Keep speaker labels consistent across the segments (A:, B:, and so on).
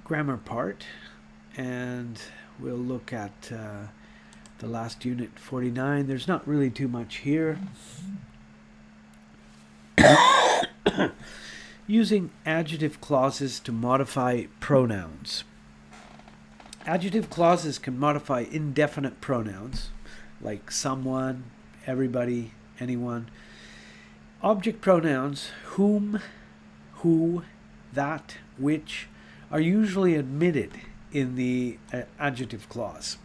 A: grammar part, and we'll look at the last unit, 49. There's not really too much here. Using adjective clauses to modify pronouns. Adjective clauses can modify indefinite pronouns like someone, everybody, anyone. Object pronouns whom, who, that, which are usually omitted in the adjective clause,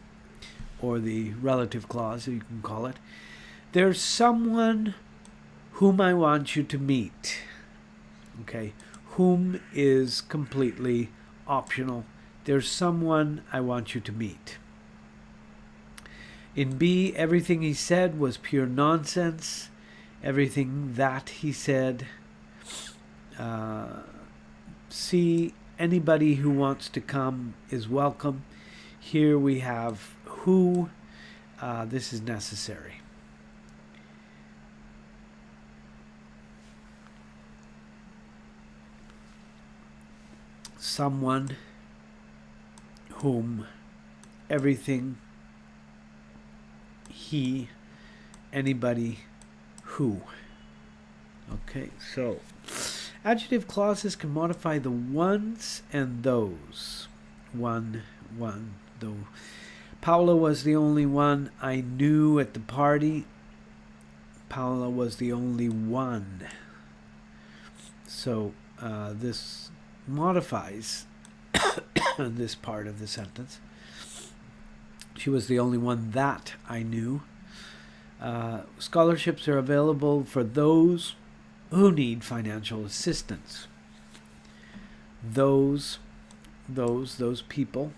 A: or the relative clause, you can call it. There's someone whom I want you to meet. Okay, whom is completely optional. There's someone I want you to meet. In B, everything he said was pure nonsense. Everything that he said. C, anybody who wants to come is welcome. Here we have who. This is necessary. Someone, whom, everything, he, anybody, who. Okay, so adjective clauses can modify the ones and those. One, though. Paula was the only one I knew at the party. Paula was the only one. So this modifies this part of the sentence. She was the only one that I knew. Scholarships are available for those who need financial assistance. Those people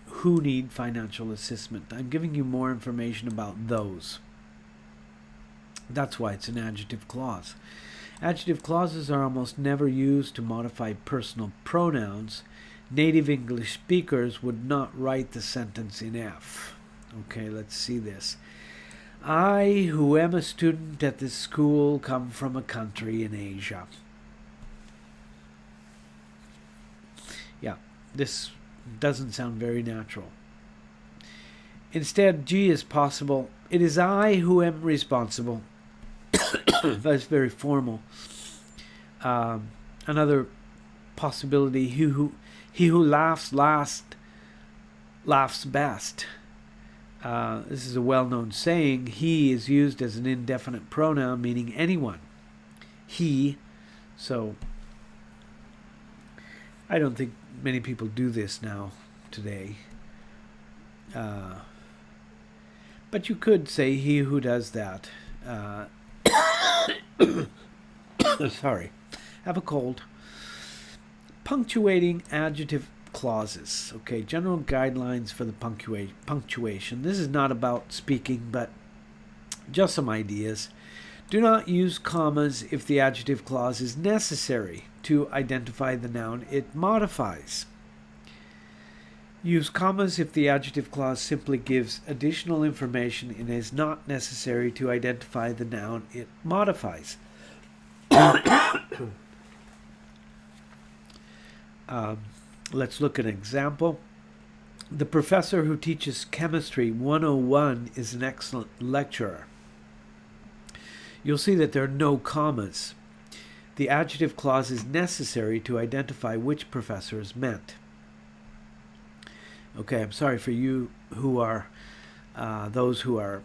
A: who need financial assistance. I'm giving you more information about those. That's why it's an adjective clause. Adjective clauses are almost never used to modify personal pronouns. Native English speakers would not write the sentence in F. Okay, let's see this. I, who am a student at this school, come from a country in Asia. Yeah, this doesn't sound very natural. Instead, G is possible. It is I who am responsible. That's very formal. Another possibility, he who laughs last laughs best. This is a well-known saying. He is used as an indefinite pronoun meaning anyone. He. So I don't think many people do this now today. But you could say he who does that. Sorry, have a cold. Punctuating adjective clauses. Okay, general guidelines for the punctuation. This is not about speaking, but just some ideas. Do not use commas if the adjective clause is necessary to identify the noun it modifies. Use commas if the adjective clause simply gives additional information and is not necessary to identify the noun it modifies. Let's look at an example. The professor who teaches Chemistry 101 is an excellent lecturer. You'll see that there are no commas. The adjective clause is necessary to identify which professor is meant. Okay, I'm sorry for you who are, those who are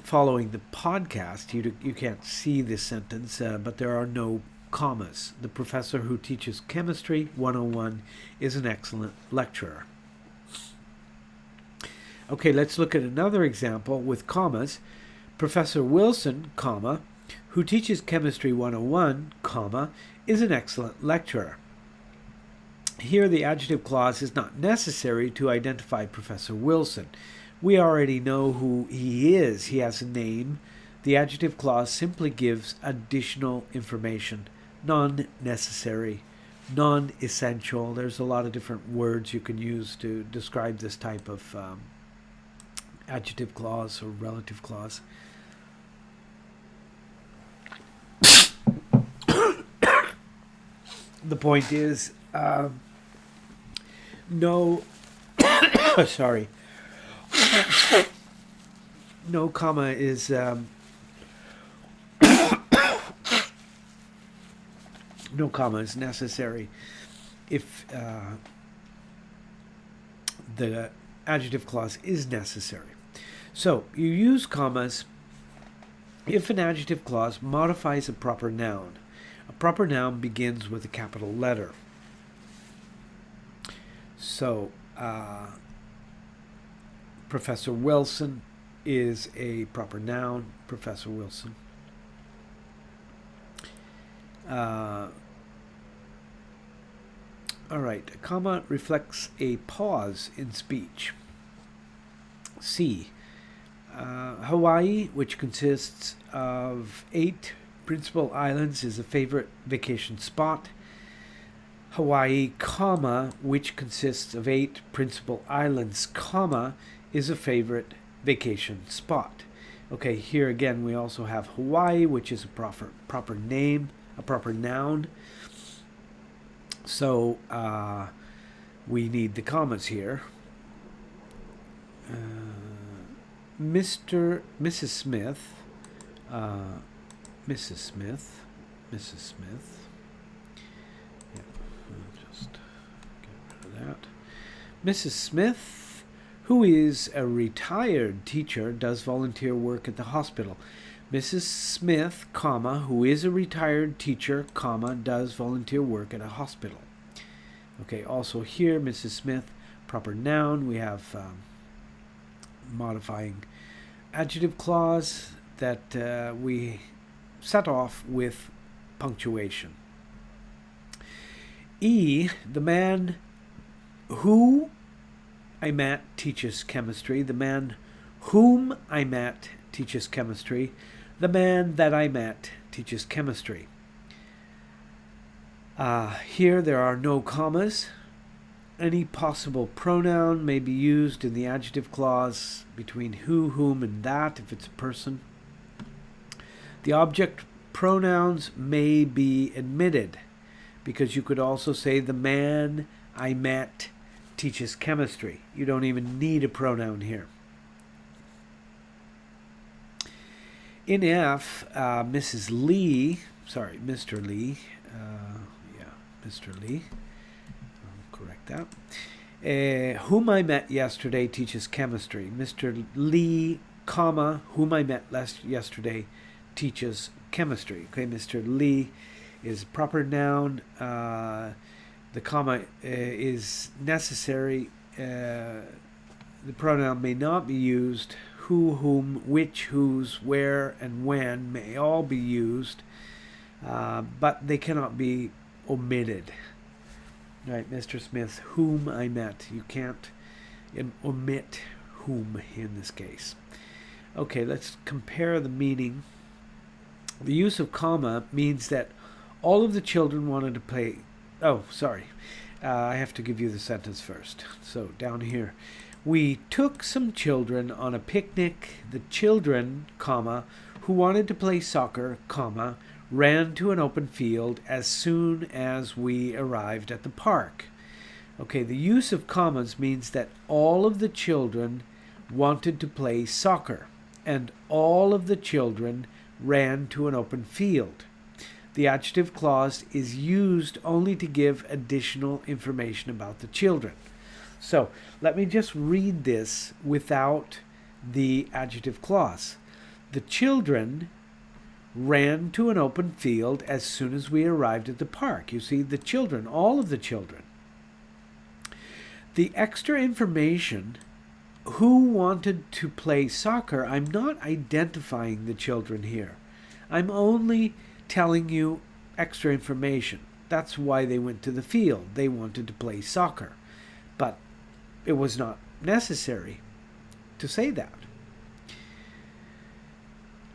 A: following the podcast. You can't see this sentence, but there are no commas. The professor who teaches Chemistry 101 is an excellent lecturer. Okay, let's look at another example with commas. Professor Wilson, comma, who teaches Chemistry 101, comma, is an excellent lecturer. Here the adjective clause is not necessary to identify Professor Wilson. We already know who he is. He has a name. The adjective clause simply gives additional information. Non-necessary, non-essential. There's a lot of different words you can use to describe this type of adjective clause or relative clause. The point is, No, sorry. No comma is no comma is necessary if the adjective clause is necessary. So you use commas if an adjective clause modifies a proper noun. A proper noun begins with a capital letter. So Professor Wilson is a proper noun. Professor Wilson. All right, a comma reflects a pause in speech. C. Hawaii, which consists of 8 principal islands, is a favorite vacation spot. Hawaii, comma, which consists of 8 principal islands, comma, is a favorite vacation spot. Okay, here again we also have Hawaii, which is a proper name, a proper noun. So we need the commas here. Mrs. Smith, Mrs. Smith. Yeah, I'll just get rid of that. Mrs. Smith, who is a retired teacher, does volunteer work at the hospital. Mrs. Smith, comma, who is a retired teacher, comma, does volunteer work at a hospital. Okay, also here, Mrs. Smith, proper noun. We have modifying adjective clause that we set off with punctuation. E, the man who I met teaches chemistry. The man whom I met teaches chemistry. The man that I met teaches chemistry. Here there are no commas. Any possible pronoun may be used in the adjective clause between who, whom, and that if it's a person. The object pronouns may be omitted because you could also say the man I met teaches chemistry. You don't even need a pronoun here. In F, Mr. Lee, Mr. Lee, I'll correct that. Whom I met yesterday teaches chemistry. Mr. Lee, comma, whom I met yesterday teaches chemistry. Okay, Mr. Lee is proper noun. The comma is necessary. The pronoun may not be used. Who, whom, which, whose, where, and when may all be used, but they cannot be omitted. All right, Mr. Smith, whom I met. You can't omit whom in this case. Okay, let's compare the meaning. The use of comma means that all of the children wanted to play. Oh, sorry. I have to give you the sentence first. So down here. We took some children on a picnic. The children, comma, who wanted to play soccer, comma, ran to an open field as soon as we arrived at the park. Okay, the use of commas means that all of the children wanted to play soccer, and all of the children ran to an open field. The adjective clause is used only to give additional information about the children. So let me just read this without the adjective clause. The children ran to an open field as soon as we arrived at the park. You see, the children, all of the children. The extra information, who wanted to play soccer, I'm not identifying the children here. I'm only telling you extra information. That's why they went to the field. They wanted to play soccer. But it was not necessary to say that.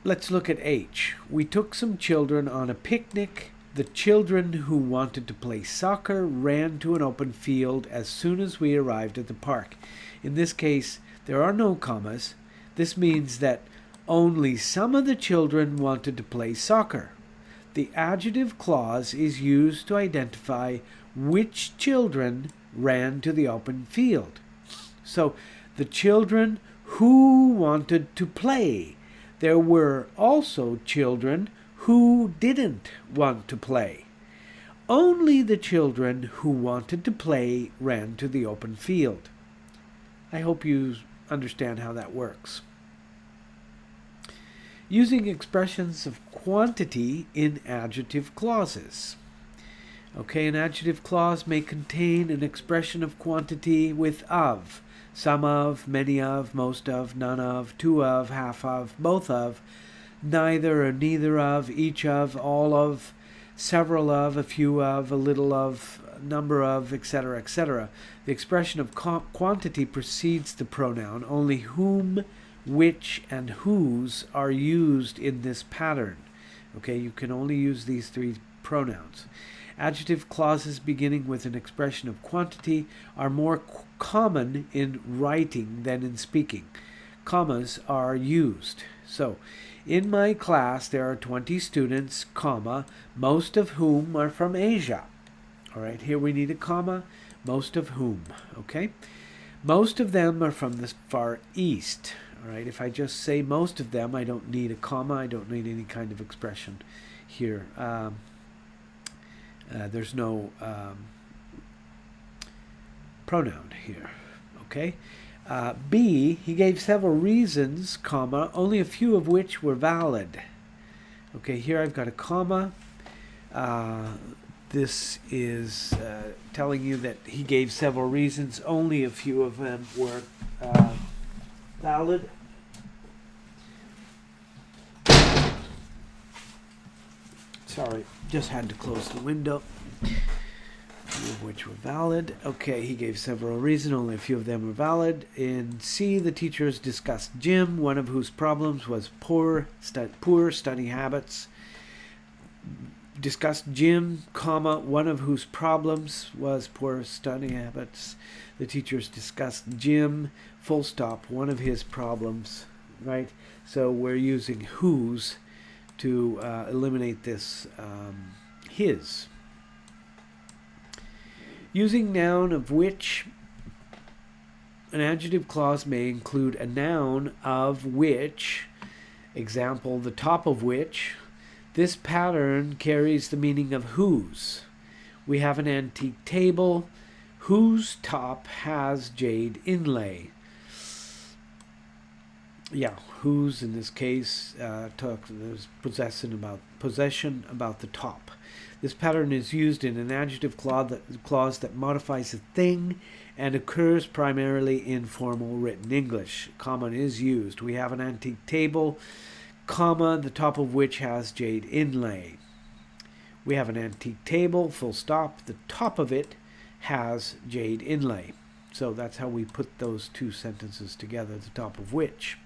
A: Let's look at H. We took some children on a picnic. The children who wanted to play soccer ran to an open field as soon as we arrived at the park. In this case, there are no commas. This means that only some of the children wanted to play soccer. The adjective clause is used to identify which children ran to the open field. So the children who wanted to play. There were also children who didn't want to play. Only the children who wanted to play ran to the open field. I hope you understand how that works. Using expressions of quantity in adjective clauses. Okay, an adjective clause may contain an expression of quantity with of, some of, many of, most of, none of, two of, half of, both of, neither or neither of, each of, all of, several of, a few of, a little of, a number of, etc., etc. The expression of quantity precedes the pronoun. Only whom, which, and whose are used in this pattern. Okay, you can only use these three pronouns. Adjective clauses beginning with an expression of quantity are more common in writing than in speaking. Commas are used. So, in my class there are 20 students, comma, most of whom are from Asia. All right, here we need a comma, most of whom, okay? Most of them are from the Far East. All right, if I just say most of them, I don't need a comma, I don't need any kind of expression here. There's no pronoun here, okay? B, he gave several reasons, comma, only a few of which were valid. Okay, here I've got a comma. This is telling you that he gave several reasons, only a few of them were valid. Sorry, just had to close the window. A few of which were valid. Okay, he gave several reasons, only a few of them were valid. In C, the teachers discussed Jim, one of whose problems was poor study habits. Discussed Jim, comma, one of whose problems was poor study habits. The teachers discussed Jim, full stop, one of his problems, right? So we're using whose to eliminate this his. Using noun of which, an adjective clause may include a noun of which, example, the top of which. This pattern carries the meaning of whose. We have an antique table whose top has jade inlay. Yeah, whose in this case there's possession about the top. This pattern is used in an adjective clause that modifies a thing and occurs primarily in formal written English. Comma is used. We have an antique table, comma, the top of which has jade inlay. We have an antique table, full stop, the top of it has jade inlay. So that's how we put those two sentences together, the top of which.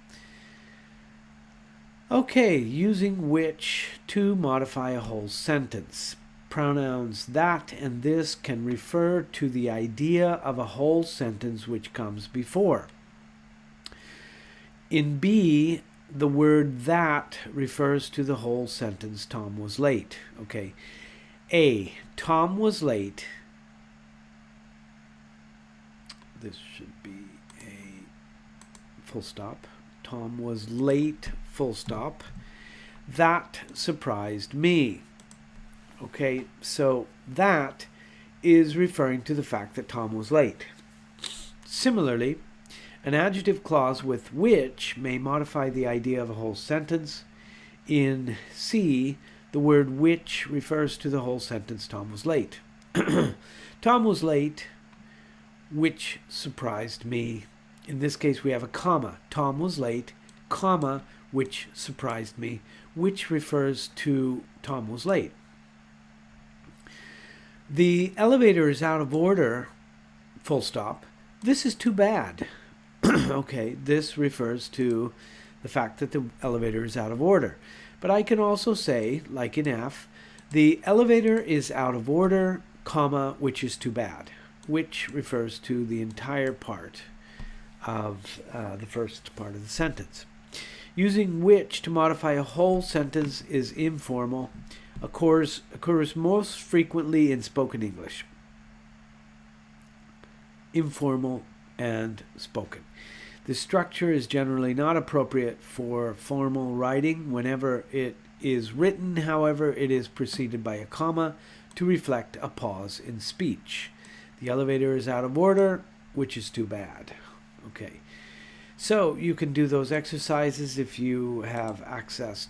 A: Okay, using which to modify a whole sentence. Pronouns that and this can refer to the idea of a whole sentence which comes before. In B, the word that refers to the whole sentence, Tom was late. Okay. A, Tom was late. This should be a full stop. Tom was late, full stop. That surprised me. Okay, so that is referring to the fact that Tom was late. Similarly, an adjective clause with which may modify the idea of a whole sentence. In C, the word which refers to the whole sentence, Tom was late. Tom was late, which surprised me. In this case, we have a comma. Tom was late, comma, which surprised me, which refers to Tom was late. The elevator is out of order, full stop. This is too bad. Okay, this refers to the fact that the elevator is out of order. But I can also say, like in F, the elevator is out of order, comma, which is too bad, which refers to the entire part of the first part of the sentence. Using which to modify a whole sentence is informal, occurs most frequently in spoken English. informal, and spoken. The structure is generally not appropriate for formal writing. Whenever it is written, however, it is preceded by a comma to reflect a pause in speech. The elevator is out of order, which is too bad. Okay. So you can do those exercises if you have access